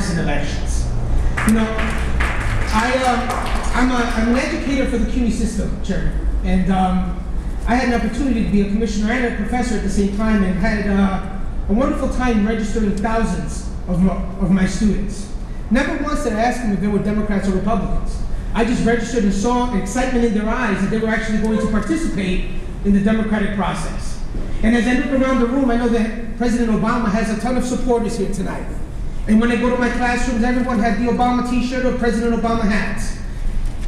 nonpartisan elections. You know, I'm an educator for the CUNY system, Chairman, and I had an opportunity to be a commissioner and a professor at the same time, and had a wonderful time registering thousands of my students. Never once did I ask them if they were Democrats or Republicans. I just registered and saw excitement in their eyes that they were actually going to participate in the democratic process. And as I look around the room, I know that President Obama has a ton of supporters here tonight. And when I go to my classrooms, everyone had the Obama t-shirt or President Obama hats.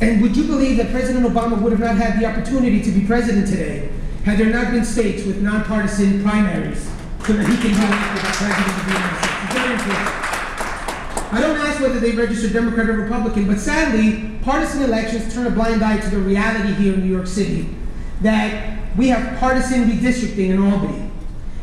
And would you believe that President Obama would have not had the opportunity to be president today had there not been states with nonpartisan primaries so that he can be the president of the United States? It's very important. I don't ask whether they register Democrat or Republican, but sadly, partisan elections turn a blind eye to the reality here in New York City, that we have partisan redistricting in Albany.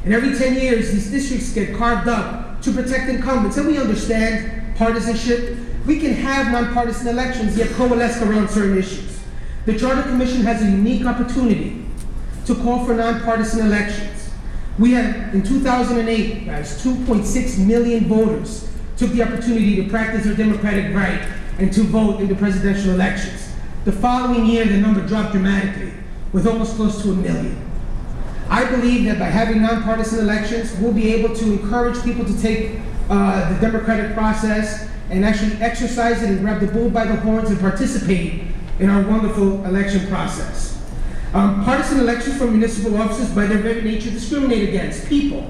And every 10 years, these districts get carved up to protect incumbents. And we understand partisanship. We can have nonpartisan elections, yet coalesce around certain issues. The Charter Commission has a unique opportunity to call for nonpartisan elections. We had, in 2008, guys, 2.6 million voters took the opportunity to practice their democratic right and to vote in the presidential elections. The following year, the number dropped dramatically, with almost close to 1 million. I believe that by having nonpartisan elections, we'll be able to encourage people to take the democratic process and actually exercise it and grab the bull by the horns and participate in our wonderful election process. Partisan elections for municipal offices, by their very nature, discriminate against people.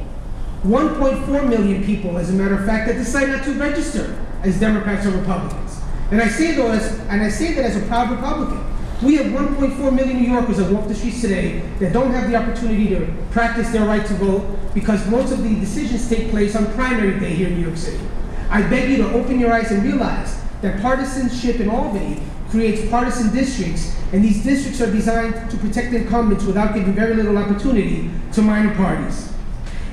1.4 million people, as a matter of fact, that decide not to register as Democrats or Republicans. And I say that as a proud Republican. We have 1.4 million New Yorkers that walk the streets today that don't have the opportunity to practice their right to vote because most of the decisions take place on primary day here in New York City. I beg you to open your eyes and realize that partisanship in Albany creates partisan districts, and these districts are designed to protect incumbents without giving very little opportunity to minor parties.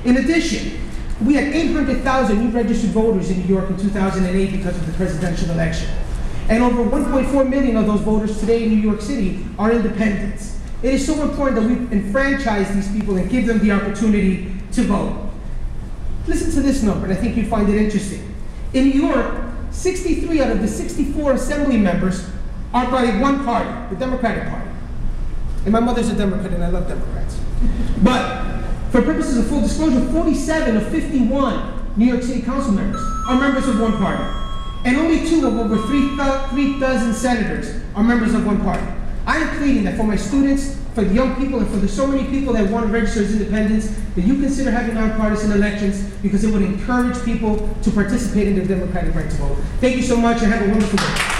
In addition, we had 800,000 new registered voters in New York in 2008 because of the presidential election. And over 1.4 million of those voters today in New York City are independents. It is so important that we enfranchise these people and give them the opportunity to vote. Listen to this number, and I think you'd find it interesting. In New York, 63 out of the 64 assembly members are by one party, the Democratic Party. And my mother's a Democrat, and I love Democrats. But for purposes of full disclosure, 47 of 51 New York City council members are members of one party. And only 2 of over 3 dozen senators are members of one party. I am pleading that for my students, for the young people, and for the so many people that want to register as independents, that you consider having nonpartisan elections because it would encourage people to participate in their democratic right to vote. Thank you so much and have a wonderful day.